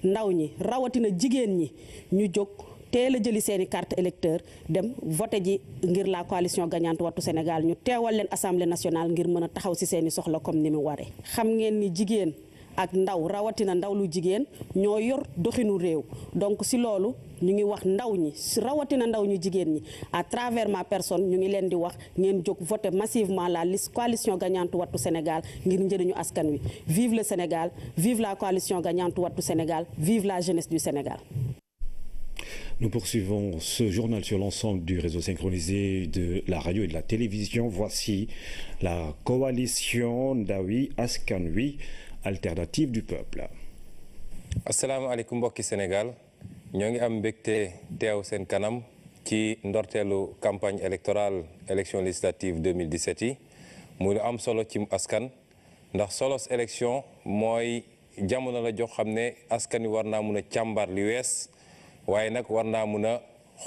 ndaw ñi rawatina jigéen ñi ñu jóg teel a jëli seeni carte électeur dem voté ji ngir la coalition gagnante Wattu Sénégal ñu teewal leen assemblée nationale ngir mën a taxaw ci seeni soxla comme ni mu waree. xam ngeen ni jigéen ak ndaw rawatina ndaw lu jigéen ñoo yor doxinu réew donc ci loolu ñu ngi wax ndaw ñi rawatina ndaw ñu jigéen ñi à travers ma personne ñu ngi leen di wax ngeen jóg voté massivement la liste coalition gagnante Wattu Sénégal ngir njëriñu askan wi. Vive le Sénégal, vive la coalition gagnante Wattu Sénégal, vive la jeunesse du Sénégal. Nous poursuivons ce journal sur l'ensemble du réseau synchronisé de la radio et de la télévision. Voici la coalition Ndawi Askan Wi, alternative du peuple. asalaamaaleykum mbokki Sénégal ñoo ngi am mbégte teew seen kanam ci ndorteelu campagne électorale élection législative 2017 yi muy lu am solo ci askan ndax solos élection mooy jamono la jox xam ne askan wi war naa mun a càmbar li wees waaye nag war naa mun a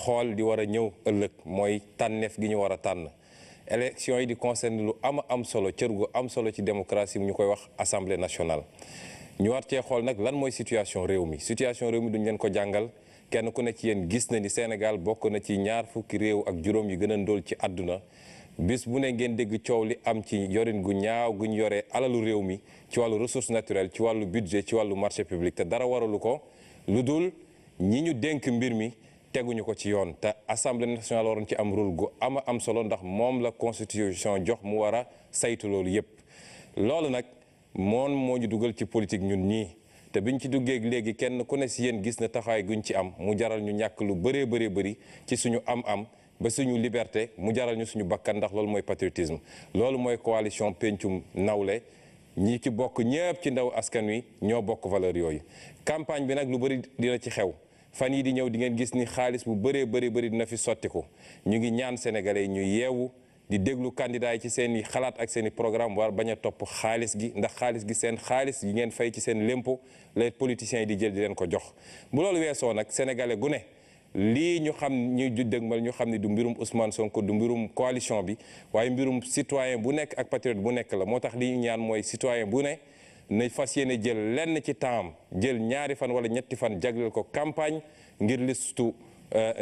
xool di war a ñëw ëllëg mooy tànneef gi ñu war a tànn élection yi di concerne lu am solo cër gu am solo ci démocratie mu ñu koy wax assemblée nationale ñu war cee xool nag lan mooy situation réew mi duñ leen ko jàngal kenn ku ne ci yéen gis na ni Sénégal bokk na ci ñaar fukki réew ak juróom yi gën a ndóol ci àdduna bis bu ne ngeen dégg coow li am ci yorin gu ñaaw gu ñu yoree alalu réew mi ci wàllu ressource naturelle ci wàllu budget ci wàllu marché public te dara waralu ko lu dul ñi ñu dénk mbir mi teguñu ko ci yoon te assemblée nationale waroon ci am rôle gu am solo ndax moom la constitution jox mu war a saytu loolu yépp loolu nag moo ñu dugal ci politique ñun ñii te biñ ci duggee léegi kenn ku ne si yéen gis na taxawaay guñ ci am mu jaral ñu ñàkk lu bëri ci suñu am ba suñu liberté mu jaral ñu suñu bakkan ndax loolu mooy patriotisme loolu mooy coalition pencum nawle ñi ci bokk ñëpp ci ndaw askan wi ñoo bokk valeur yooyu campagne bi nag lu bëri dina ci xew fan yi di ñëw di ngeen gis ni xaalis bu bëri dina fi sottiku ñu ngi ñaan sénégalais yi ñu yeewu di déglu candidat yi ci seen i xalaat ak seen i programme war bañ a topp xaalis gi ndax xaalis gi seen xaalis yi ngeen fay ci seen lempo les politiciens yi di jël di leen ko jox bu loolu weesoo nag sénégalais gu ne lii ñu xam ñu dëgmal ñu xam ne du mbirum Ousmane Sonko du mbirum coalition bi waaye mbirum citoyen bu nekk ak patriote bu nekk la moo tax li ñu ñaan mooy citoyen bu ne na fas yéene jël lenn ci temps jël ñaari fan wala ñetti fan jagleel ko campagne ngir listu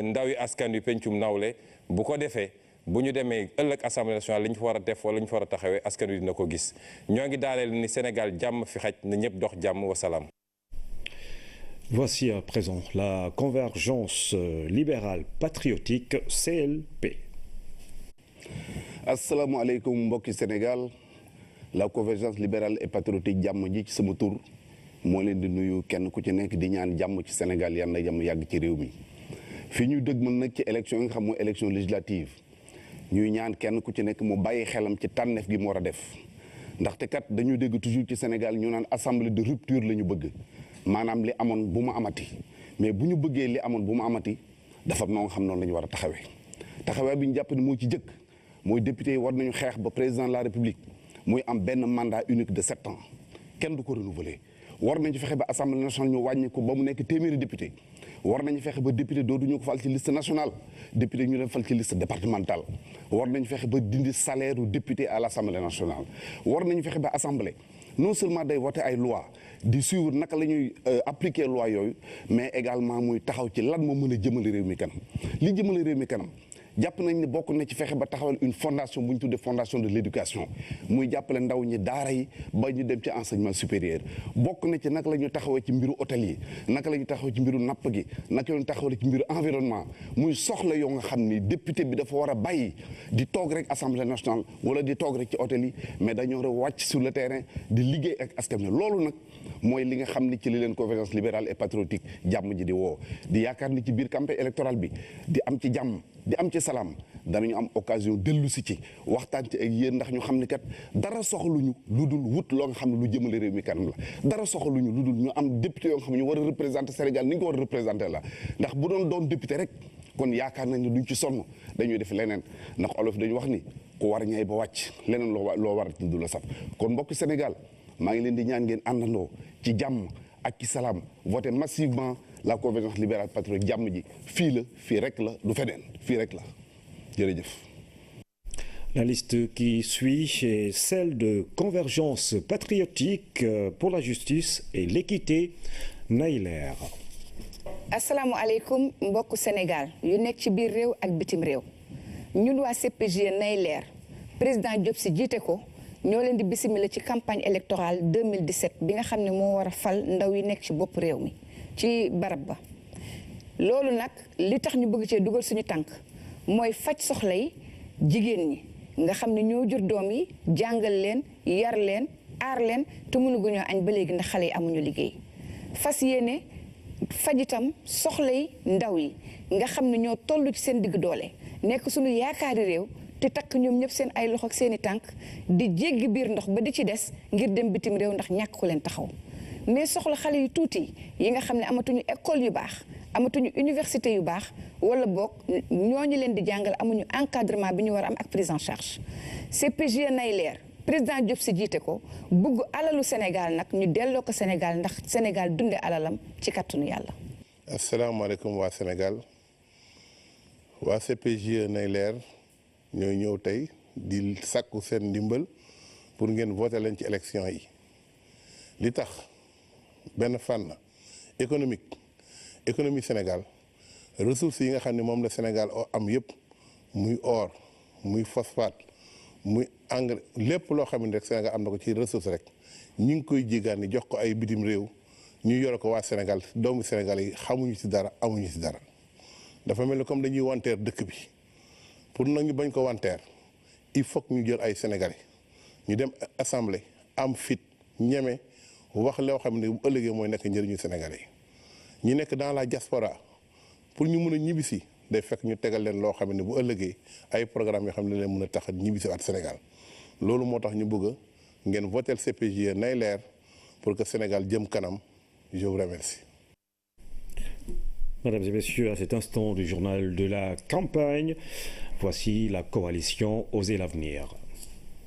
ndawi askan wi pencum nawle bu ko defee bu ñu demee ëllëg assemblée nationale li ñu fa war a def wala ñu fa war a taxawee askan wi dina ko gis ñoo ngi daaneel ni Sénégal jàmm fi xaj na ñëpp dox jàmm wa salaam. Voici à présent la convergence libérale patriotique CLP. asalaamaaleykum mbokki Sénégal la convergence libérale et patriotique jàmm ji ci sama tur moo leen di nuyu kenn ku ci nekk di ñaan jàmm ci Sénégal yal na jàmm yàgg ci réew mi fi ñu dëgmal nag ci élection yi nga xam mooy élection législative ñuy ñaan kenn ku ci nekk mu bàyyi xelam ci tànneef gi mu war a def ndaxte kat dañu dégg toujours ci Sénégal ñu naan assemblée de rupture la ñu bëgg maanaam li amoon bu mu amati mais bu ñu bëggee li amoon bu mu amati dafa noo nga xam noonu la ñu war a taxawee bi ñu jàpp ne moo ci jëkk mooy député yi war nañu xeex ba président de la république muy am benn mandat unique de 7 ans kenn du ko renouveler war nañu fexe ba assemblée nationale ñu wàññi ko ba mu nekk téeméeri député war nañu fexe ba député dootuñu ko fal ci liste nationale député ñu dem fal ci liste départementale war nañu fexe ba dindi salaire u député à l' assemblée nationale war nañu fexe ba assemblée non seulement day voté ay loi di suivre naka la ñuy appliquer loi yooyu mais également muy taxaw ci lan moo mën a jëmale réew mi kanam li jëmale réew mi kanam jàpp nañ ne bokk na ci fexe ba taxawal une fondation bu ñu tuddee fondation de l' éducation muy jàppale ndaw ñi daara yi ba ñu dem ci enseignement supérieur bokk na ci naka la ñu taxawee ci mbiru hôtel yi naka la ñu taxawee ci mbiru napp gi naka la ñu taxawee ci mbiru environnement muy soxla yoo nga xam ni député bi dafa war a bàyyi di toog rek assemblée nationale wala di toog rek ci hôtel yi mais dañoo war a wàcc sur le terrain di liggéey ak askan wi loolu nag mooy li nga xam ni ci li leen convergence libérale et patriotique jàmm ji di woo di yaakaar ni ci biir campagne électorale bi di am ci jàmm di am ci salaam danañu am occasion dellu si ci waxtaan ci ak yéen ndax ñu xam ni kat dara soxaluñu lu dul wut loo nga xam ne lu jëmale réew mi kanam la dara soxaluñu lu dul ñu am député yoo nga xam ne ñu war a représenter Sénégal ni ñu ko war a représenter la ndax bu doon député rek kon yaakaar nañ ne duñ ci sonn dañuy def leneen ndax olof dañu wax ni ku war ñay ba wàcc leneen loo war a du la saf kon mbokki Sénégal maa ngi leen di ñaan ngeen àndandoo ci jàmm ak ci salaam voté massivement la convergence libérale patriotique jàmm ji fii la fii rek la du feneen fii rek la jërëjëf. La liste qui suit est celle de Convergence patriotique pour la justice et l'équité. Nayler. asalaamualeykum mbokku Sénégal yu nekk ci biir réew ak bitim réew ñun waa CPGE Nayler président Diop Sy jiite ko ñoo leen di bisimila ci campagne électorale 2017 bi nga xam ne moo war a fal ndaw yi nekk ci bopp réew mi ci barab ba. loolu nag li tax ñu bëgg cee dugal suñu tànk mooy faj soxla yi jigéen ñi nga xam ne ñoo jur doom yi jàngal leen yar leen aar leen te mënuguñoo añ ba léegi ndax xale yi amuñu liggéey fas yéene faj itam soxlay ndaw yi nga xam ne ñoo toll ci seen digg doole nekk suñu yaakaari réew te takk ñoom ñëpp seen ay loxo ak seen i tànk di jéggi biir ndox ba di ci des ngir dem bitim réew ndax ñàkk ku leen taxaw mais soxla xale yu tuuti yi nga xam ne amatuñu école yu baax amatuñu université yu baax wala boog ñooñu leen di jàngal amuñu encadrement bi ñu war a am ak prise en charge CPGE Nayler président Diop Sy jiite ko bugg alalu Sénégal nag ñu delloo ko Sénégal ndax Sénégal dunde alalam ci kattanu yàlla. asalaamaaleykum waa Sénégal waa CPGE Nayler ñooy ñëw tey di sàkku seen ndimbal pour ngeen voté leen ci élection yi li tax benn fànn économie Sénégal ressources yi nga xam ne moom la Sénégal am yëpp muy or muy phosphate muy engrais lépp loo xam ne rek Sénégal am na ko ci ressource rek ñu ngi koy jéggaani jox ko ay bitim réew ñu yore ko waa Sénégal doomu Sénégal yi xamuñu ci dara amuñu ci dara dafa mel ni comme dañuy wanteer dëkk bi pour nag ñu bañ ko wanteer il faut que ñu jël ay Sénégalais ñu dem assemblée am fit ñeme wax loo xam ne bu ëllëgee mooy nekk njëriñu Sénégalais yi ñi nekk dans la diaspora pour ñu mën a ñibbisi day fekk ñu tegal leen loo xam ne bu ëllëgee ay programme yoo xam ne leen mën a tax ñibbisi waat Sénégal loolu moo tax ñu bëgg ngeen votel CPGE Nayler pour que Sénégal jëm kanam. Je vous remercie. Mesdames et messieurs, à cet instant du journal de la campagne, voici la coalition Osez l'avenir.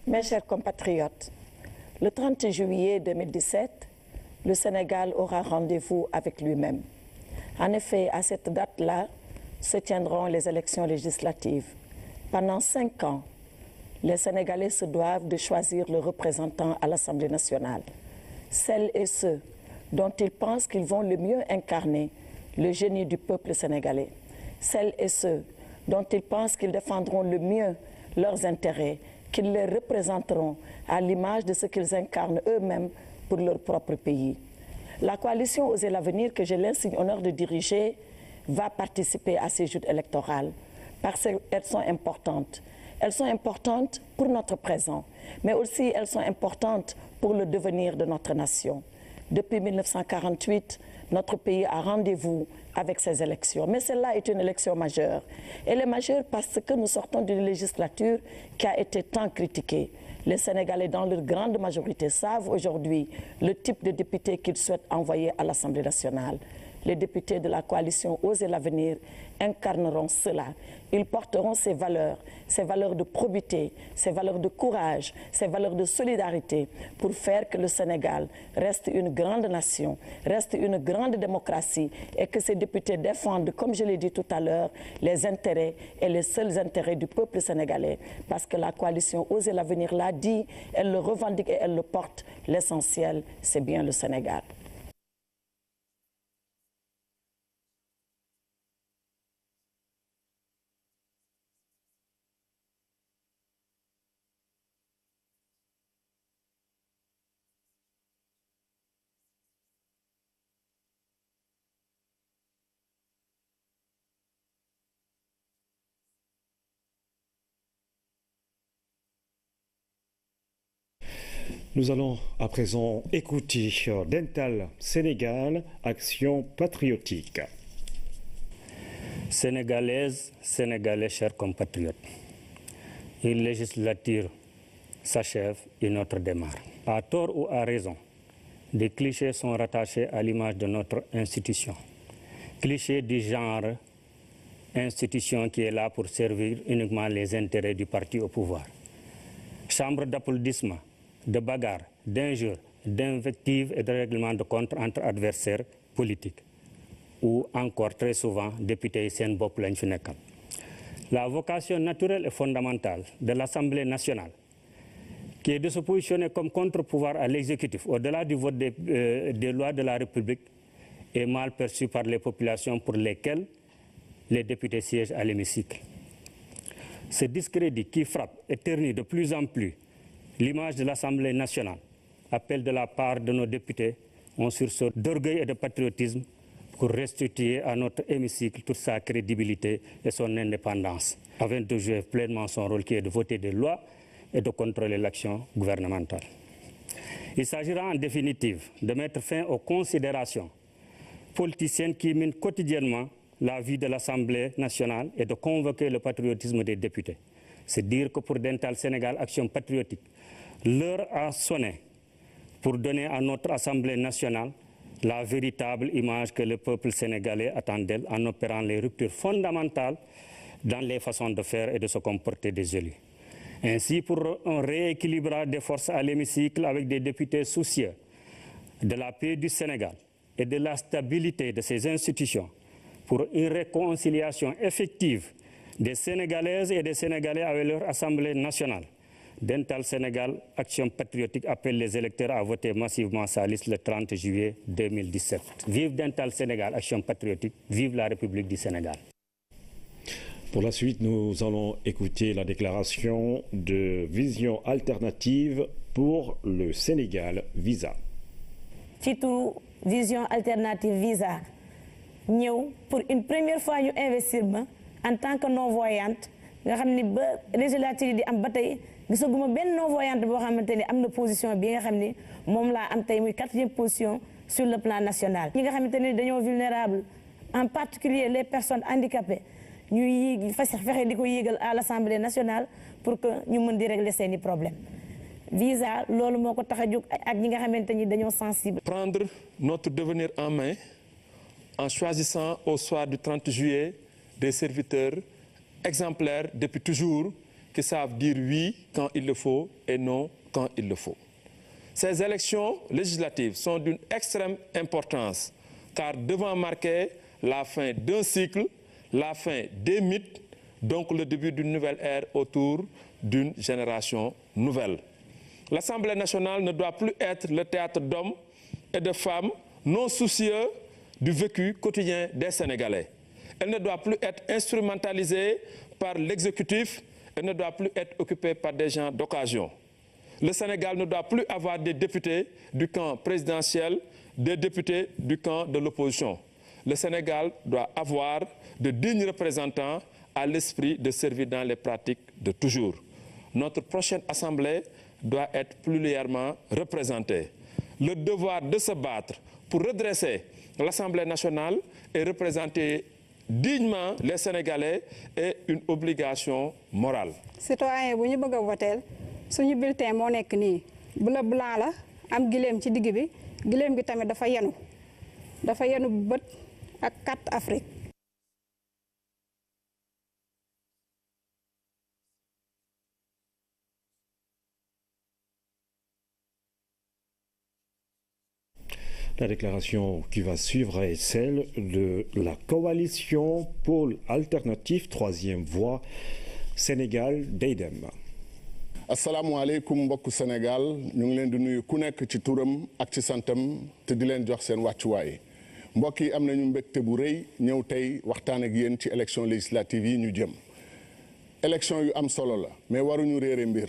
Mes chers compatriotes, le 30 juillet 2017, le Sénégal aura rendez-vous avec lui-même. En effet, à cette date-là, se tiendront les élections législatives. Pendant 5 ans, les Sénégalais se doivent de choisir le représentant à l'Assemblée nationale. Celles et ceux dont ils pensent qu'ils vont le mieux incarner le génie du peuple sénégalais. Celles et ceux dont ils pensent qu'ils défendront le mieux leurs intérêts, qu'ils les représenteront à l'image de ce qu'ils incarnent eux-mêmes pour leur propre pays. La coalition Osez l'avenir, que j'ai l'insigne honneur de diriger, va participer à ces joutes électorales parce qu'elles sont importantes. Elles sont importantes pour notre présent, mais aussi elles sont importantes pour le devenir de notre nation. Depuis 1948, notre pays a rendez-vous avec ces élections. Mais celle-là est une élection majeure. Elle est majeure parce que nous sortons d'une législature qui a été tant critiquée. Les Sénégalais, dans leur grande majorité, savent aujourd'hui le type de députés qu'ils souhaitent envoyer à l'Assemblée nationale. Les députés de la coalition Osez l'avenir incarneront cela. Ils porteront ces valeurs de probité, ces valeurs de courage, ces valeurs de solidarité pour faire que le Sénégal reste une grande nation, reste une grande démocratie et que ces députés défendent, comme je l'ai dit tout à l'heure, les intérêts et les seuls intérêts du peuple sénégalais. Parce que la coalition Osez l'avenir l'a dit, elle le revendique et elle le porte. L'essentiel, c'est bien le Sénégal. Nous allons à présent écouter Dental Sénégal, Action patriotique. Sénégalaises, Sénégalais, chers compatriotes, une législature s'achève, une autre démarre. À tort ou à raison, des clichés sont rattachés à l'image de notre institution. Clichés du genre institution qui est là pour servir uniquement les intérêts du parti au pouvoir. Chambre d'applaudissements, de bagarres, d'injures, d'invectives et de règlements de compte entre adversaires politiques. Ou encore très souvent députés Sen Bop lañ fi nekkal. La vocation naturelle et fondamentale de l'Assemblée nationale, qui est de se positionner comme contre-pouvoir à l'exécutif, au-delà du vote des lois de la République, et mal perçue par les populations pour lesquelles les députés siègent à l'hémicycle. Ce discrédit qui frappe et ternit de plus en plus l'image de l'Assemblée nationale appelle de la part de nos députés un sursaut d'orgueil et de patriotisme pour restituer à notre hémicycle toute sa crédibilité et son indépendance, afin de jouer pleinement son rôle qui est de voter des lois et de contrôler l'action gouvernementale. Il s'agira en définitive de mettre fin aux considérations politiciennes qui minent quotidiennement la vie de l'Assemblée nationale et de convoquer le patriotisme des députés. C'est dire que pour Dental Sénégal Action Patriotique, l'heure a sonné pour donner à notre Assemblée nationale la véritable image que le peuple sénégalais attend d'elle en opérant les ruptures fondamentales dans les façons de faire et de se comporter des élus. Ainsi, pour un rééquilibrage des forces à l'hémicycle avec des députés soucieux de la paix du Sénégal et de la stabilité de ses institutions, pour une réconciliation effective des Sénégalaises et des Sénégalais avec leur Assemblée nationale, Dental Sénégal Action Patriotique appelle les électeurs à voter massivement sa liste le 30 juillet 2017. Vive Dental Sénégal Action Patriotique, vive la République du Sénégal. Pour la suite, nous allons écouter la déclaration de Vision Alternative pour le Sénégal Visa. Surtout Vision Alternative Visa, nous, pour une première fois, nous investissons en tant que non-voyante. Nous avons des législatives qui ont été gisaguma benn non-voyante boo xamante ni am na position bi nga xam ni moom laa am tey muy 4e position sur le plan national. ñi nga xamante ni dañoo vulnérable en particulier les personnes handicapées ñuy fexe di ko yéegal à l'Assemblée nationale pour que ñu mën di régler seeni problèmes. Visa loolu moo ko tax a jóg ak ñi nga xamante ni dañoo sensible. Prendre notre devenir en main en choisissant au soir du 30 juillet des serviteurs exemplaires depuis toujours qui savent dire oui quand il le faut et non quand il le faut. Ces élections législatives sont d'une extrême importance car devant marquer la fin d'un cycle, la fin des mythes, donc le début d'une nouvelle ère autour d'une génération nouvelle. L'Assemblée nationale ne doit plus être le théâtre d'hommes et de femmes non soucieux du vécu quotidien des Sénégalais. Elle ne doit plus être instrumentalisée par l'exécutif. Elle ne doit plus être occupée par des gens d'occasion. Le Sénégal ne doit plus avoir des députés du camp présidentiel, des députés du camp de l'opposition. Le Sénégal doit avoir de dignes représentants à l'esprit de servir dans les pratiques de toujours. Notre prochaine Assemblée doit être pluriellement représentée. Le devoir de se battre pour redresser l'Assemblée nationale et représenter dignement les Sénégalais est une obligation morale. Citoyen bu ñu bëgg a woteel suñu bulletin moo nekk nii bleu blanc la am gileem ci digg bi gileem gi tamit dafa yenu bët ak carte Afrique. La déclaration qui va suivre est celle de la coalition Pôle Alternatif, 3e voie, Sénégal day dem. asalaamualeykum mbokku Sénégal ñu ngi leen di nuyu ku nekk ci turam ak ci santam te di leen jox seen wàccuwaay mbokk yi am nañu mbégte bu rëy ñëw tey waxtaan ak yéen ci élection législative yi ñu jëm. élection yu am solo la mais waruñu réere mbir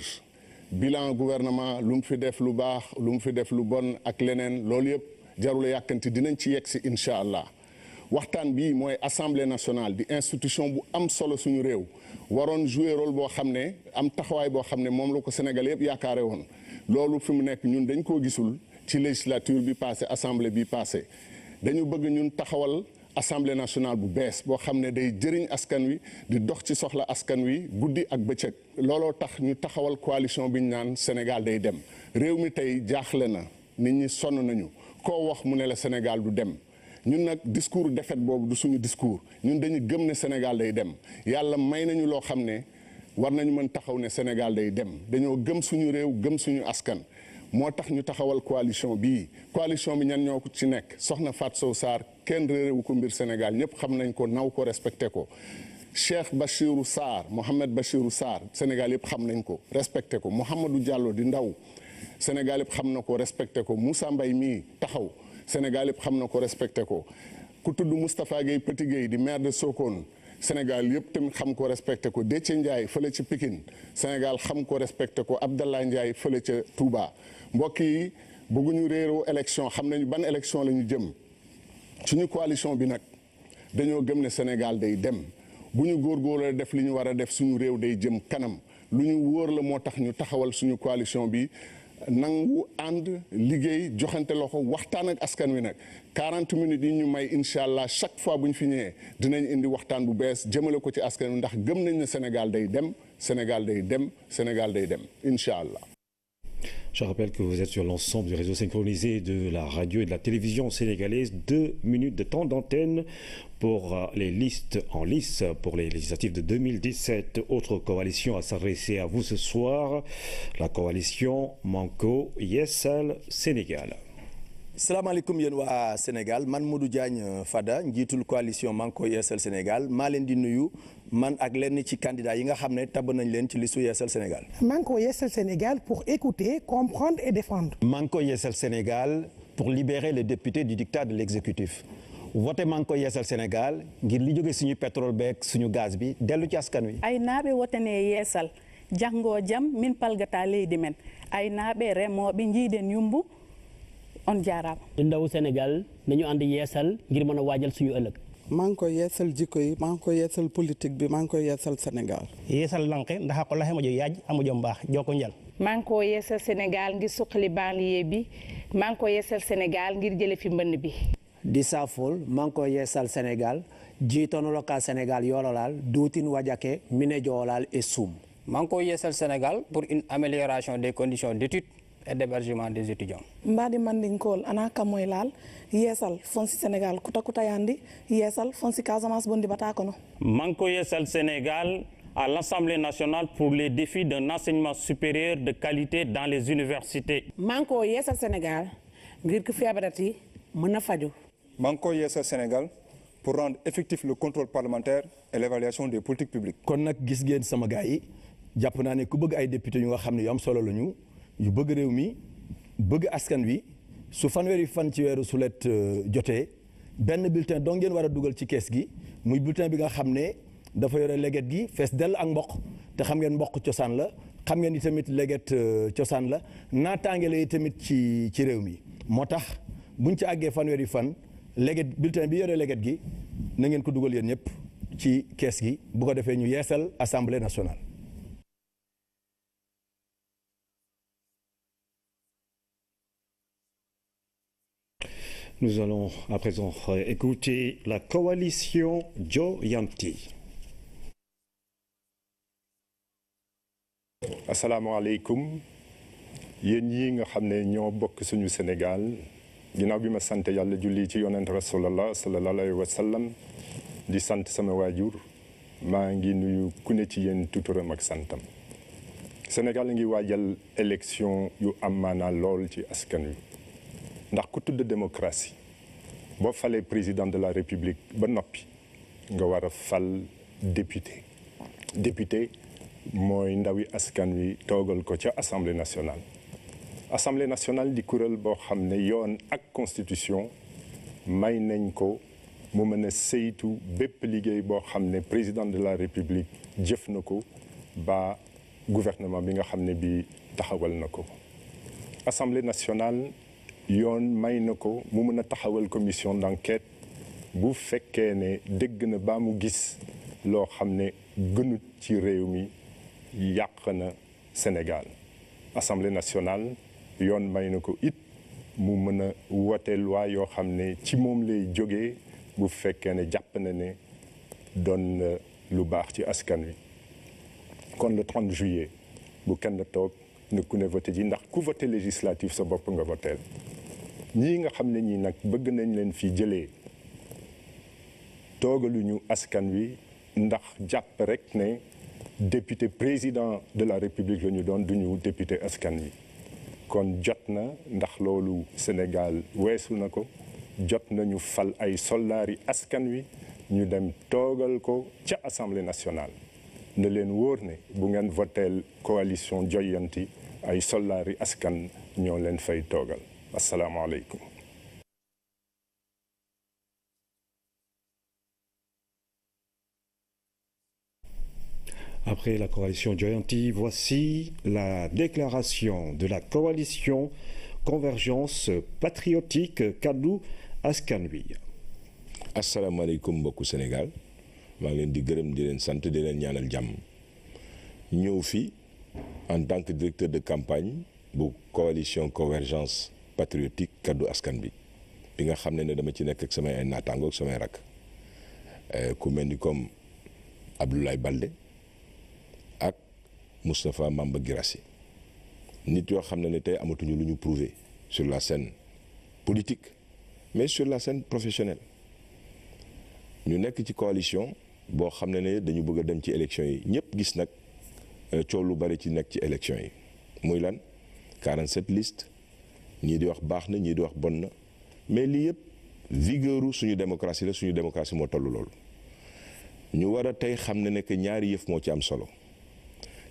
bilan gouvernement lu mu fi def lu baax lu mu fi def lu bon ak leneen loolu yëpp jarul yàkkanti dinañ ci yegg si incha allah waxtaan bi mooy assemblée nationale di institution bu am solo suñu réew waroon jouer rôle boo xam ne am taxawaay boo xam ne moom la ko Sénégal yëpp yaakaare woon loolu fi mu nekk ñun dañ koo gisul ci législature bi passé assemblée bi passé dañu bëgg ñun taxawal assemblée nationale bu bees boo xam ne day jëriñ askan wi di dox ci soxla askan wi guddi ak bëccëg looloo tax ñu taxawal coalition bi ñu naan Sénégal day dem réew mi tey jaaxle na nit ñi sonn nañu koo wax mu ne la Sénégal du dem ñun nag discours défaite boobu du suñu discours ñun dañu gëm ne Sénégal day dem yàlla may nañu loo xam ne war nañu mën taxaw ne Sénégal day dem dañoo gëm suñu réew gëm suñu askan moo tax ñu taxawal coalition bi ñan ñoo ko ci nekk soxna Fatou Sow Sarr kenn réeréwu ko mbir Sénégal ñëpp xam nañ ko naw ko respecté ko Cheikh Bachirou Sarr Mohamed Bachirou Sarr Sénégal yëpp xam nañ ko respecté ko Mouhamadou Diallo di ndaw Sénégal yëpp xam na ko respecté ko Moussa Mbaye mii taxaw Sénégal yëpp xam na ko respecté ko ku tudd Moustapha Gueye Petit Gueye di maire de Sokone Sénégal yëpp tamit xam ko respecté ko Déthié Ndiaye fële ca Pikine Sénégal xam ko respecté ko Abdallah Ndiaye fële ca Touba mbokk yi bëgguñu réeroo élection xam nañu ban élection la ñu jëm suñu coalition bi nag dañoo gëm ne Sénégal day dem bu ñu góorgóorlu def li ñu war a def suñu réew day jëm kanam lu ñu wóor la moo tax ñu taxawal suñu coalition bi nangu ànd liggéey joxante loxo waxtaan ak askan wi nag 40 minutes yi ñu may incha allah chaque fois bu ñu fi ñëwee dinañ indi waxtaan bu bees jëmale ko ci askan wi ndax gëm nañ ne Sénégal day dem Sénégal day dem Sénégal day dem incha allah. Je rappelle que vous êtes sur l'ensemble du réseau synchronisé de la radio et de la télévision sénégalaise. 2 minutes de temps d'antenne pour les listes en lice pour les législatives de 2017. Autre coalition à s'adresser à vous ce soir, la coalition Manko Yeesal Sénégal. salaamaaleykum yéen waa Sénégal man Modou Diagne Fada njiitul coalition Manko Yeesal Sénégal maa leen di nuyu man ak lenn ci candidat yi nga xam ne tabb nañ leen ci listu Yeesal Sénégal. Manko Yeesal Sénégal pour écouter, comprendre et défendre. Manko Yeesal Sénégal pour libérer les députés du dictat de l'exécutif. voté Manko Yeesal Sénégal ngir li jóge suñu pétrole beeg suñu gaz bi dellu ci askan wi. ay naaɓe wotane yeesal janggo jam min palgata leydi men ay naaɓe remoɓe jiiden yumbu on jaaraama. ndaw Sénégal nañu ànd yeesal ngir mën a waajal suñu ëllëg. maa ngi koy yeesal jikko yi maa ngi koy yeesal politique bi maa ngi koy yeesal Sénégal. yeesal lanke ndax ko laxe moƴo yaaj a moƴo mbaax joko njal. maa ngi ko yeesal Sénégal ngir suqali banlieue bi maa ngi ko yeesal Sénégal ngir jële fi mbënn bi. di safol maa ngi ko yeesal Sénégal jiitono local Sénégal yorolal duutin wajake mine joolal et suum. maa ngi ko yeesal Sénégal pour une amélioration des conditions d'études et d'hébergement des étudiants. mbaɗi mandinkol ana kamoye laal yeesal fonsi Sénégal kuta kuta yandi yeesal fonsi Casamance bondi bata kono. Manko Yeesal Sénégal à l'Assemblée nationale pour les défis d'un enseignement supérieur de qualité dans les universités. Manko Yeesal Sénégal ngir ku feebarati mën a faju. Manko Yeesal Sénégal pour rendre effectif le contrôle parlementaire et l'évaluation des politiques publiques. kon nag gis ngeen sama gars yi jàpp naa ne ku bëgg ay député yu nga xam ne yu am solo lañu yu bëgg réew mi bëgg askan wi su fanweeri fan ci weeru sulet jotee benn bulletin dong ngeen war a dugal ci kees gi muy bulletin bi nga xam ne dafa yore leget gi fees dell ak mboq te xam ngeen mboq cosaan la xam ngeen ni tamit leget cosaan la naataange la tamit ci réew mi moo tax buñ ci àggee fanweeri fan leget bulletin bi yore leget gi na ngeen ko dugal yéen ñëpp ci kees gi bu ko defee ñu yeesal Assemblée nationale. Nous allons à présent écouter la coalition Joyanti. asalaamaaleykum yéen ñi nga xam ne ñoo bokk suñu Sénégal ginnaaw bi ma sant yàlla julli ci yonent rasulallah sallallahu alayhi wa sallam di sant sama waajur maa ngi nuyu ku ne ci yéen tuturam ak santam. Sénégal ngi waajal élection yu am maanaa lool ci askan wi. ndax ku tudd démocratie boo falee président de la république ba noppi nga war a fal député mooy ndawi askan wi toogal ko ca assemblée nationale di kuréel boo xam ne yoon ak constitution may nañ ko mu mën a saytu bépp liggéey boo xam ne président de la république jëf na ko ba gouvernement bi nga xam ne bi taxawal na ko assemblée nationale yoon may na ko mu mën a taxawal commission d'enquête bu fekkee ne dégg na ba mu gis loo xam ne gënut ci réew mi yàq na Sénégal Assemblée nationale yoon may na ko it mu mën a wote loi yoo xam ne ci moom lay jógee bu fekkee ne jàpp na ne doon na lu baax ci askan wi kon le 30 juillet bu kenn toog ne ku ne voté ji ndax ku voté législatif sa bopp nga voteel ñii nga xam ne ñii nag bëgg nañ leen fi jëlee toogaluñu askan wi ndax jàpp rek ne député président de la république la ñu doon duñu député askan wi kon jot na ndax loolu Sénégal weesu na ko jot nañu fal ay soldaari askan wi ñu dem toogal ko ca assemblée nationale ne leen wóor ne bu ngeen voteel coalition Joyanti ay soldaari askan ñoo leen fay toogal asalaamaaleykum Après la coalition Joyanti, voici la déclaration de la coalition Convergence patriotique Kaddu Askan Wi. asalaamaaleykum mbokku Sénégal maa ngi leen di gërëm di leen sant di leen ñaanal jàmm ñëw fi en tant que directeur de campagne bu coalition Convergence patriotique Kaddu Askan Wi bi nga xam ne dama ci nekk ak samay ay naataango ak samay rakk ku mel ni comme Abdoulaye Baldé ak Moustapha Mamba Guirassy nit yoo xam ne tey amatuñu lu ñu prouver sur la scène politique mais sur la scène professionnelle ñu nekk ci coalition boo xam ne dañu bëgg a dem ci élection yi ñëpp gis nag coow lu bari ci nekk ci élection yi muy lan 47 listes ñii di wax baax na ñii di wax bon na mais lii yëpp vigueuru suñu démocratie la suñu démocratie moo toll loolu ñu war a tey xam ne que ñaari yëf moo ci am solo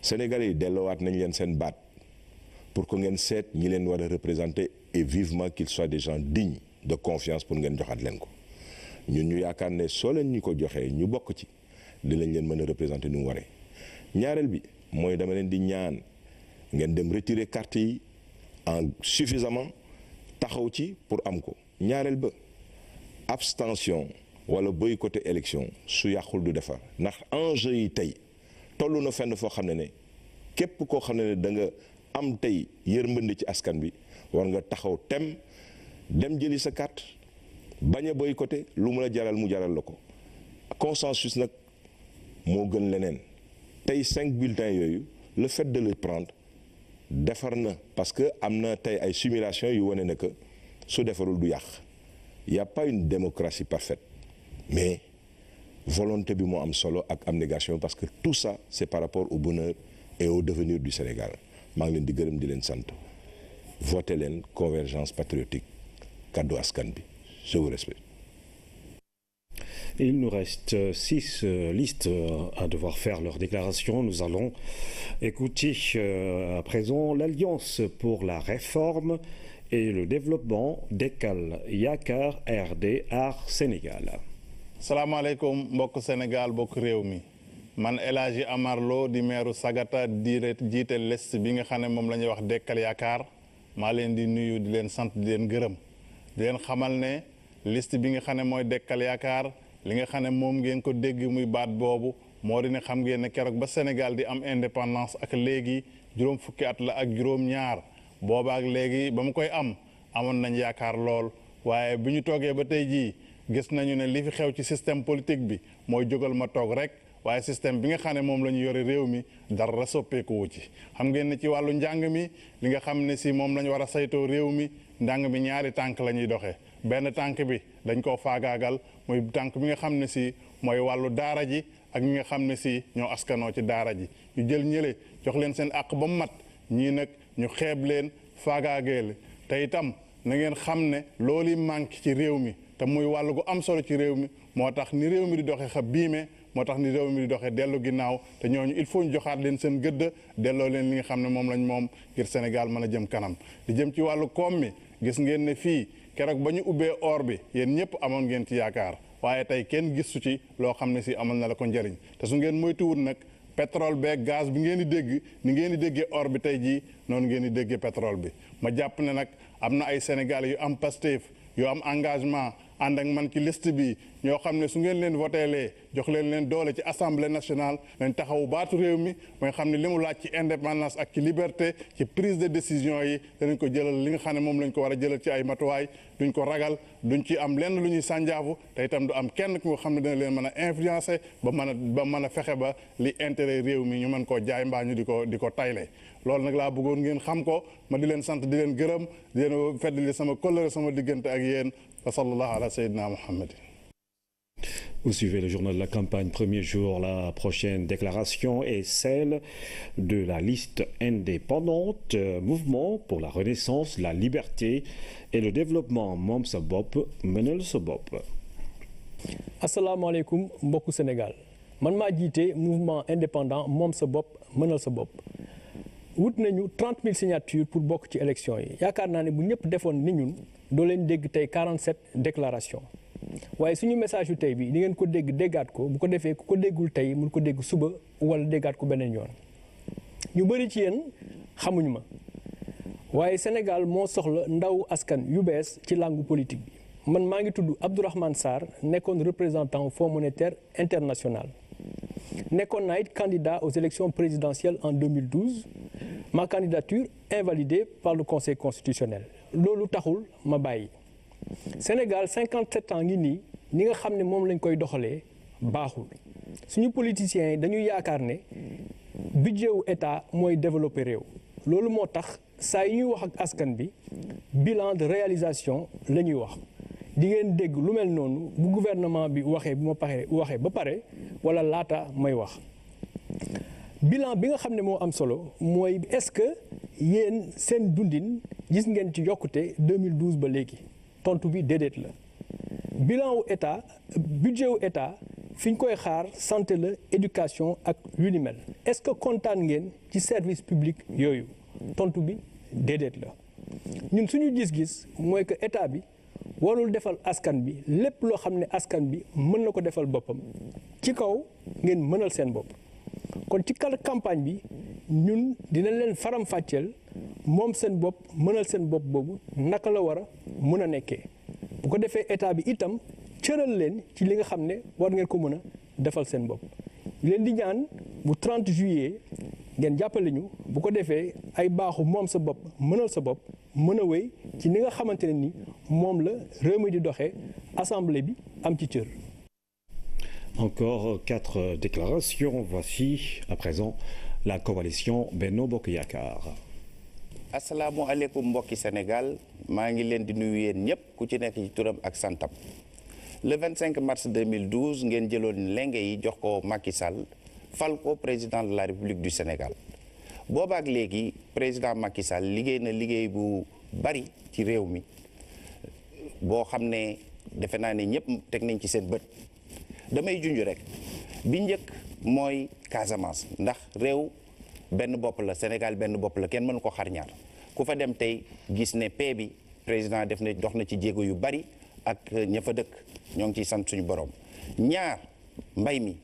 Sénégalais yi delloowaat nañ leen seen baat pour que ngeen seet ñi leen war a représenter et vivement qu'ils soient des gens dignes de confiance pour ngeen joxaat leen ko ñun ñu yaakaar ne soo leen ñu ko joxee ñu bokk ci dinañ leen mën a représenter nu mu waree ñaareel bi mooy dama leen di ñaan ngeen dem retirer carte yi en suffisamment taxaw ci pour am ko ñaareel ba abstention wala boycotter élection su yàqul du defar ndax enjeu yi tey toll na fenn foo xam ne képp koo xam ne da nga am tey yërmande ci askan bi war nga taxaw dem jëli sa carte bañ a boycotter lu mu la jaral mu jaral la ko consensus nag moo gën leneen tey 5 bulletins yooyu le fait de le prendre defar na parce que am na tey ay simulation yu wane ne que su defarul du yàq y a pas une démocratie parfaite mais volonté bi moo am solo ak abnégation parce que tout ça c'est par rapport au bonheur et au devenir du Sénégal maa ngi leen di gërëm di leen sant voté leen Convergence patriotique Kaddu Askan Wi. Je vous respecte. Il nous reste 6 listes à devoir faire leur déclaration. Nous allons écouter à présent l'Alliance pour la réforme et le développement Dekkal Yaakaar RD Aar Sénégal. salaamaaleykum mbokk Sénégal mbokk réew mi man El Hadji Amar Lo di meeru Sagata di jiite liste bi nga xam ne moom la ñuy wax Dekkal Yaakaar maa leen di nuyu di leen sant di leen gërëm di leen xamal ne liste bi nga xam ne mooy Dekkal Yaakaar li nga xam ne moom ngeen ko dégg muy baat boobu moo di ne xam ngeen ne keroog ba Sénégal di am indépendance ak léegi juróom fukki at la ak juróom-ñaar booba ak léegi ba mu koy amoon nañ yaakaar lool waaye bu ñu toogee ba tey jii gis nañu ne li fi xew ci système politique bi mooy jógal ma toog rek waaye système bi nga xam ne moom la ñu yore réew mi dara soppeekuwu ci xam ngeen ne ci wàllu njàng mi li nga xam ne si moom la ñu war a saytoo réew mi njàng mi ñaari tànk la ñuy doxee benn tànk bi dañ koo faagaagal muy tànk bi nga xam ne si mooy wàllu daara ji ak ñi nga xam ne si ñoo askanoo ci daara ji ñu jël ñële jox leen seen àq ba mu mat ñii nag ñu xeeb leen faagaageel te itam na ngeen xam ne loolu yi manque ci réew mi te muy wàllu gu am solo ci réew mi moo tax ni réew mi di doxee xa biime moo tax ni réew mi di doxee dellu ginnaaw te ñooñu il faut ñu joxaat leen seen gëdd delloo leen li nga xam ne moom lañ moom ngir Sénégal mën a jëm kanam di jëm ci wàllu koom mi gis ngeen ne fii keroog ba ñu ubbee or bi yéen ñëpp amoon ngeen ci yaakaar waaye tey kenn gisu ci loo xam ne si amal na la ko njëriñ te su ngeen moytuwul nag pétrole beeg gaz bi ngeen di dégg ni ngeen di déggee or bi tey jii noonu ngeen di déggee pétrole bi ma jàpp ne nag am na ay Sénégalais yu am Pastef yu am engagement ànd ak man ci liste bi ñoo xam ne su ngeen leen voteelee jox leen doole ci assemblée nationale nañ taxawu baatu réew mi mooy xam ne li mu laaj ci indépendance ak ci liberté ci prise de décision yi danañ ko jëlal li nga xam ne moom lañ ko war a jëlal ci ay matuwaay duñ ko ragal duñ ci am lenn lu ñuy sànjaafu te itam du am kenn ku nga xam ne dina leen mën a influencer ba mën a fexe ba li intérêt réew mi ñu mën koo jaay mbaa ñu di ko tayle loolu nag laa bëggoon ngeen xam ko ma di leen sant di leen gërëm di leen feddali sama kóllëre sama diggante ak yéen wa sallallahu ala sayyidina Muhammad. Vous suivez le journal de la campagne, premier jour. La prochaine déclaration est celle de la liste indépendante, Mouvement pour la Renaissance, la Liberté et le Développement. Moom sa bopp mënal sa bopp. asalaamaaleykum mbokku Sénégal man maa jiite mouvement indépendant moom sa bopp mënal sa bopp wut nañu 30 000 signatures pour bokk ci élection yi yaakaar naa ne bu ñëpp defoon ni ñun doo leen dégg tey 47 déclarations waaye suñu message yu tey bi di ngeen ko dégg déggaat ko bu ko defee ku ko déggul tey mun ko dégg suba wala déggaat ko beneen yoon ñu bëri ci yéen xamuñu ma waaye Sénégal moo soxla ndaw askan yu bees ci langue politique bi man maa ngi tudd Abdourahmane Sarr nekkoon représentant Fonds monétaire international nekkoon naa it candidat aux élections présidentielles en 2012 ma candidature invalidée par le Conseil constitutionnel loolu taxul ma bàyyi Sénégal 57 ans ngi nii ni nga xam ne moom lañ koy doxalee baaxul suñu politiciens yi dañuy yaakaar ne budget wu état mooy développer réew loolu moo tax saa yi ñuy wax ak askan bi bilan de réalisation la ñuy wax di ngeen dégg lu mel noonu bu gouvernement bi waxee ba pare wala laata may wax bilan bi nga xam ne moo am solo mooy est-ce que yéen seen dundin gis ngeen ci yokkute 2012 ba léegi tontu bi déedéet la bilan wu état budget wu état fi ñu koy xaar santé la éducation ak yu ni mel est-ce que kontaan ngeen ci service public yooyu tontu bi déedéet la ñun suñu gis-gis mooy que état bi warul defal askan bi lépp loo xam ne askan bi mën na ko defal boppam ci kaw ngeen mënal seen bopp kon ci kàll campagne bi ñun dinañ leen faram-fàcceel moom seen bopp mënal seen bopp boobu naka la war a mën a nekkee bu ko defee état bi itam cëral leen ci li nga xam ne war ngeen ko mën a defal seen bopp leen di ñaan bu 30 juillet ngeen jàppale ñu bu ko defee ay baaxu moom sa bopp mënal sa bopp mën a wéy ci ni nga xamante ne ni moom la réew mi di doxee assemblée bi am ci cër. Encore 4 déclarations. Voici à présent la coalition Benno Bokk Yaakaar. asalaamualeykum mbokki Sénégal maa ngi leen di nuyu yéen ñëpp ku ci nekk ci turam ak santam le 25 mars 2012 ngeen jëloon lenge yi jox ko Macky Sall fal ko président de la République du Sénégal boobaak léegi président Macky Sall liggéey na liggéey bu bari ci réew mi boo xam ne defe naa ne ñëpp teg nañ ci seen bët damay junj rek bi njëkk mooy Casamance ndax réew benn bopp la Sénégal benn bopp la kenn mënu ko xar ñaar ku fa dem tey gis ne paix bi président def na dox na ci jéego yu bari ak ña fa dëkk ñoo ngi ciy sant suñu borom. ñaar mbay mi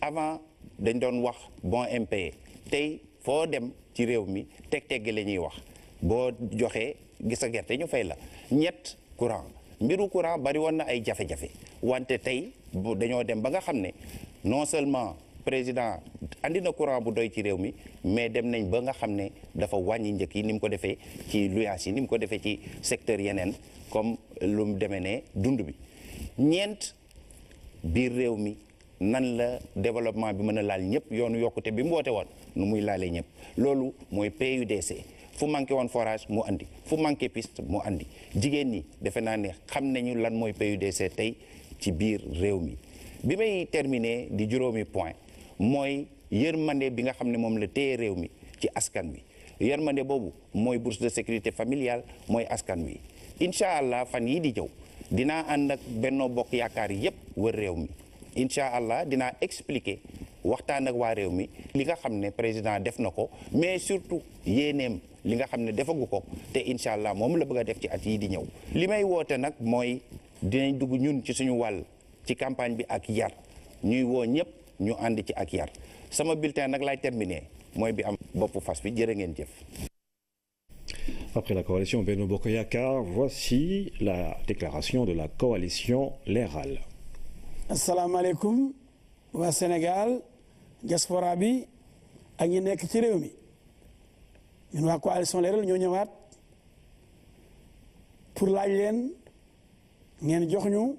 avant dañ doon wax bon impayé tey foo dem ci réew mi teg-teggi la ñuy wax boo joxee gis a gerte ñu fay la. ñett courant mbiru courant bari woon na ay jafe-jafe wante tey dañoo dem ba nga xam ne non seulement président andi na courant bu doy ci réew mi mais dem nañ ba nga xam ne dafa wàññi njëkk yi ni mu ko defee ci luyaas yi ni mu ko defee ci secteur yeneen comme lu mu demee ne dund bi. ñeent biir réew mi nan la développement bi mën a laal ñëpp yoonu yokkute bi mu woote woon nu muy laalee ñëpp loolu mooy PUDC fu manqué woon forage mu andi fu manqué piste mu andi jigéen ñi defe naa ne xam nañu lan mooy PUDC tey ci biir réew mi. bi may terminer di juróomi point mooy yërmande bi nga xam ne moom la téye réew mi ci askan wi yërmande boobu mooy bourse de sécurité familiale mooy askan wi incha allah fan yii di ñëw dinaa ànd ak Benno Bokk Yaakaar yépp wër réew mi incha allah dinaa expliquer waxtaan ak waa réew mi li nga xam ne président def na ko mais surtout yéeneem li nga xam ne defagu ko te incha allah moom la bëgg a def ci at yii di ñëw. li may woote nag mooy dinañ dugg ñun ci suñu wàll ci campagne bi ak yar ñuy woo ñëpp ñu ànd ci ak yar sama bulletin nag laay terminer mooy bi am boppu fas bi jërë ngeen jëf. Après la coalition Benno Bokk Yaakaar, voici la déclaration de la coalition Leral. asalaamaaleykum waa Sénégal diaspora bi ak ñi nekk ci réew mi ñun waa coalition Leral ñoo ñëwaat pour laaj leen ngeen jox ñu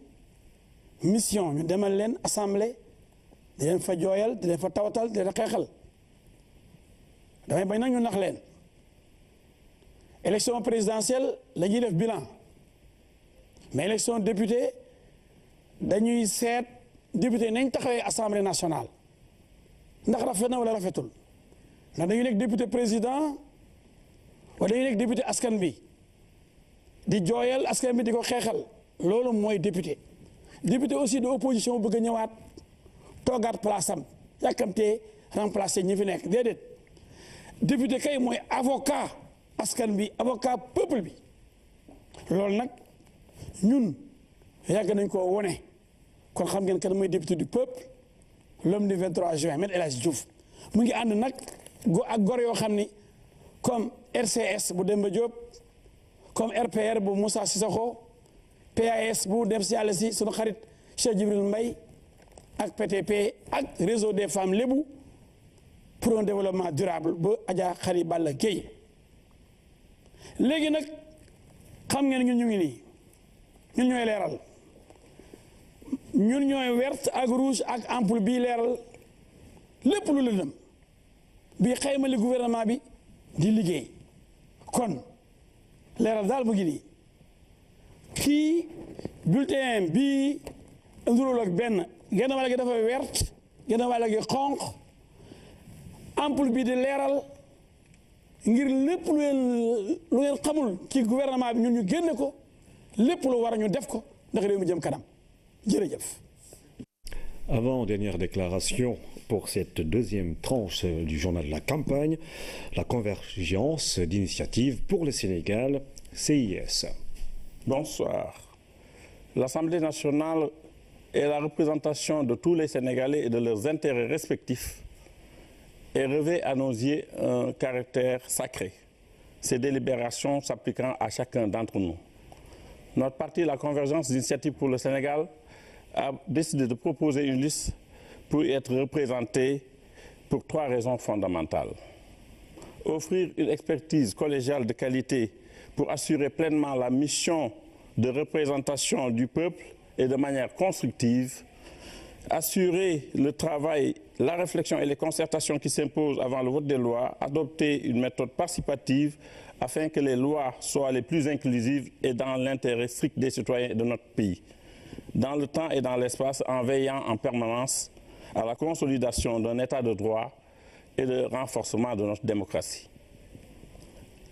mission ñu demal leen assemblée di leen fa jooyal di leen fa tawatal di leen xeexal damay bañ nag ñu nax leen élection présidentielle la ñuy def bilan mais élection député dañuy seet député nañ taxawee assemblée nationale ndax rafet na wala rafetul ndax dañuy nekk député président wala dañuy nekk député askan bi di jooyal askan bi di ko xeexal loolu mooy député député aussi de opposition bëgg a ñëwaat toogaat place am yàkkamtee remplacer ñi fi nekk déedéet député kay mooy avocat askan bi avocat peuple bi loolu nag ñun yàgg nañ koo wone kon xam ngeen kan mooy député du peuple l'homme du 23 juin Me El Hadji Diouf mu ngi ànd nag ak gor yoo xam ni comme RCS bu Demba Diop comme RPR bu Moussa Sissoko PAS bu dem si yàlla si sunu xarit Cheikh Djibril Mbaye ak PTP ak réseau des femmes lébu pour un développement durable ba Adja Khary Balla Gueye léegi nag xam ngeen ñun ñu ngi nii ñun ñooy leeral ñun ñooy verte ak rouge ak ampoule bii leeral lépp lu lëndëm bii xayma li gouvernement bi di liggéey kon leeral daal mu ngi nii kii bulletin bii nduróol ak benn genn wàll gi dafa verte genn wàll gi xonq ampoule bii di leeral ngir lépp lu ngeen xamul ci gouvernement bi ñun ñu génne ko lépp lu war a ñu def ko ndax réew mi jëm kanam jërëjëf. Avant dernière déclaration pour cette deuxième tranche du journal de la campagne, la convergence d'initiatives pour le Sénégal, CIS. Bonsoir. L'Assemblée nationale est la représentation de tous les Sénégalais et de leurs intérêts respectifs et revêt à nos yeux un caractère sacré, ces délibérations s'appliquant à chacun d'entre nous. Notre parti, la Convergence d'initiatives pour le Sénégal, a décidé de proposer une liste pour y être représentée pour 3 raisons fondamentales. Offrir une expertise collégiale de qualité pour assurer pleinement la mission de représentation du peuple et de manière constructive, assurer le travail, la réflexion et les concertations qui s'imposent avant le vote des lois, adopter une méthode participative afin que les lois soient les plus inclusives et dans l'intérêt strict des citoyens de notre pays, dans le temps et dans l'espace, en veillant en permanence à la consolidation d'un état de droit et de renforcement de notre démocratie.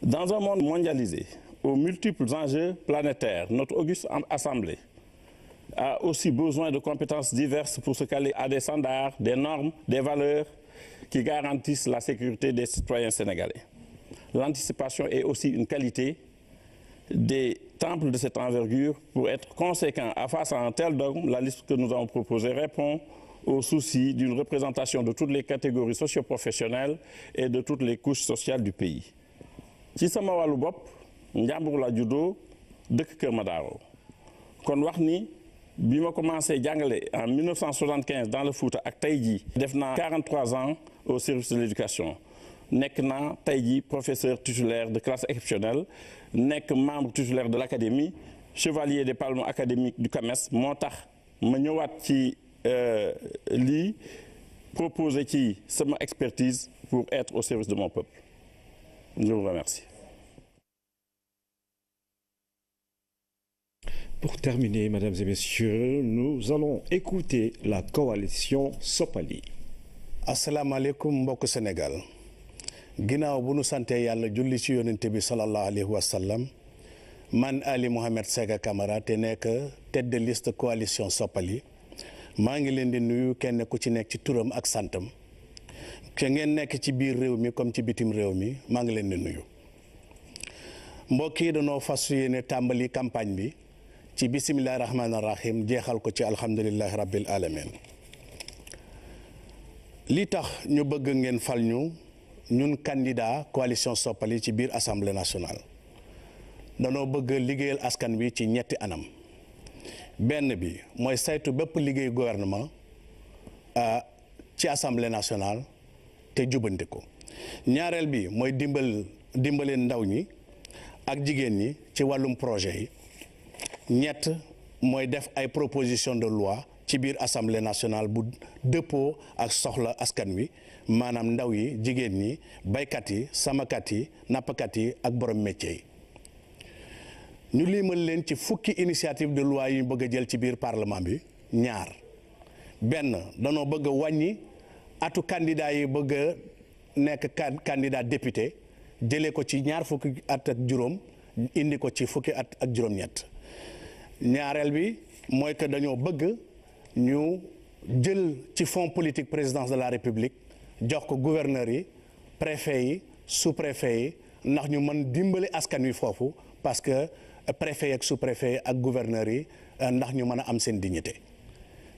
Dans un monde mondialisé, aux multiples enjeux planétaires, notre auguste Assemblée a aussi besoin de compétences diverses pour se caler à des standards, des normes, des valeurs qui garantissent la sécurité des citoyens sénégalais. L'anticipation est aussi une qualité des temples de cette envergure. Pour être conséquent face à un tel dogme, la liste que nous avons proposée répond au souci d'une représentation de toutes les catégories socio-professionnelles et de toutes les couches sociales du pays. ci sama wàllu bopp Njàmbur la juddoo dëkk Kër Madaro kon wax ni bi ma commencé jàngale en 1975 dans le Fouta ak tey jii def naa 43 ans au service de l'éducation nekk naa tey jii professeur titulaire de classe exceptionnelle nekk membre titulaire de l'académie chevalier des palmes académiques du CAMES moo tax ma ñëwaat ci lii proposer ci sama expertise pour être au service de mon peuple. Je vous remercie. Pour terminer, mesdames et messieurs, nous allons écouter la coalition Soppali. asalaamaaleykum mbokk Sénégal ginnaaw bu nu sante yàlla julli ci yonente bi sallallahu alayhi wa sallam man Ali Mohamed Sega Camara te nekk tête de liste coalition Soppali maa ngi leen di nuyu kenn ku ci nekk ci turam ak santam ke ngeen nekk ci biir réew mi comme ci bitim réew mi maa ngi leen di nuyu mbokk yi dañoo fas yéene tàmbali campagne bi ci bisimilah rahmaani rahim jeexal ko ci alhamdulilahi rabbil alamin li tax ñu bëgg ngeen fal ñu ñun candidat coalition Soppali ci biir assemblée nationale danoo bëgg liggéeyal askan wi ci ñetti anam benn bi mooy saytu bépp liggéey gouvernement ci assemblée nationale te jubanti ko ñaareel bi mooy dimbale ndaw ñi ak jigéen ñi ci wàllum projet yi ñett mooy def ay proposition de loi ci biir assemblée nationale bu dëppoo ak soxla askan wi maanaam ndaw yi jigéen ñi baykat yi samakat yi nappkat yi ak borom métier yi ñu limal leen ci fukki initiative de loi yi ñu bëgg a jël ci biir parlement bi ñaar benn danoo bëgg a wàññi atu candidat yi bëgg a nekk candidat député jëlee ko ci ñaar fukki at ak juróom indi ko ci fukki at ak juróom-ñett ñaareel bi mooy que dañoo bëgg ñu jël ci fonds politique présidence de la république jox ko gouverneur yi préfet yi sous-préfet yi ndax ñu mën dimbali askan wi foofu parce que préfet yi ak sous-préfet yi ak gouverneur yi ndax ñu mën a am seen dignité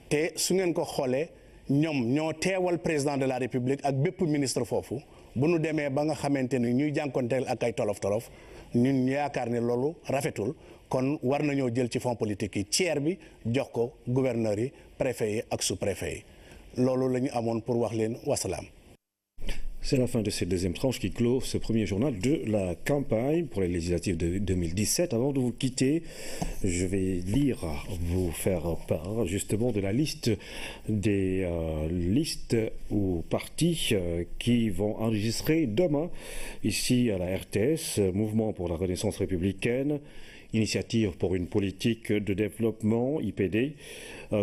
te su ngeen ko xoolee ñoom ñoo teewal président de la république ak bépp ministre foofu bu nu demee ba nga xamante ni ñuy jànkonteel ak ay tolof-tolof ñun yaakaar ne loolu rafetul kon war nañoo jël ci fonds politique yi tiers bi jox ko gouverneurs yi préfet yi ak sous-préfet yi loolu la ñu amoon pour wax leen wasalaam. C'est la fin de cette deuxième tranche qui clôt ce premier journal de la campagne pour les législatives de 2017. Avant de vous quitter, je vais vous faire part justement de la liste des listes ou partis qui vont enregistrer demain ici à la RTS, Mouvement pour la Renaissance républicaine, Initiative pour une politique de développement, IPD,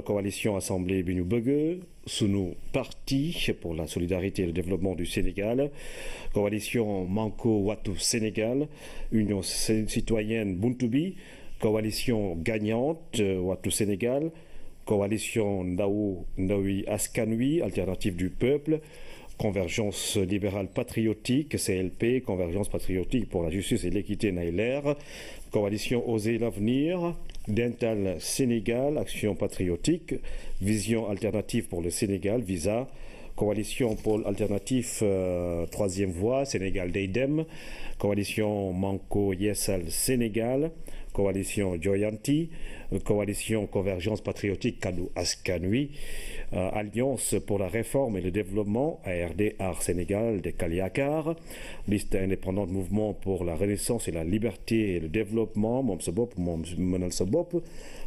Coalition Assemblée Bi Ñu Bëgg, Sunu Parti pour la solidarité et le développement du Sénégal, Coalition Manko Wattu Sénégal, Union citoyenne Buntu Bi, Coalition gagnante Wattu Sénégal, Coalition Ndawi Askan Wi, Alternative du Peuple, Convergence libérale patriotique, CLP, Convergence patriotique pour la justice et l'équité Naïler, Coalition Oser l'avenir, Dental Sénégal, Action patriotique, Vision alternative pour le Sénégal, VISA, Coalition Pôle alternatif, Troisième Voie, Sénégal Deydem, Coalition Manko Yessal Sénégal, Coalition Joyanti, Coalition Convergence patriotique Kaddu Askan Wi, Alliance pour la réforme et le développement, ARD Art Sénégal de Kaliakar, liste indépendante Mouvement pour la Renaissance et la liberté et le développement, Moom Sa Bopp, Moom Mënal Sa Bopp,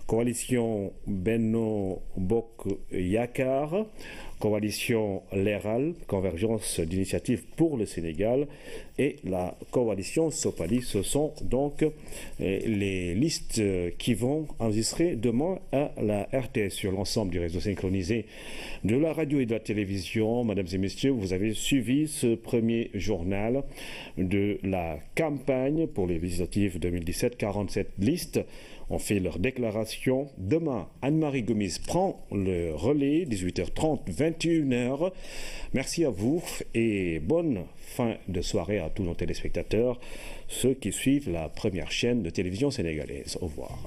Coalition Benno Bokk Yaakaar, Coalition Leral, Convergence d'initiative pour le Sénégal et la Coalition Sopali. Ce sont donc les listes qui vont enregistrer demain à la RTS sur l'ensemble du réseau synchronisé de la radio et de la télévision. Mesdames et messieurs, vous avez suivi ce premier journal de la campagne pour les législatives 2017. 47 listes ont fait leur déclaration. Demain, Anne-Marie Gomis prend le relais, 18h30, 21h. Merci à vous et bonne fin de soirée à tous nos téléspectateurs, ceux qui suivent la première chaîne de télévision sénégalaise. Au revoir.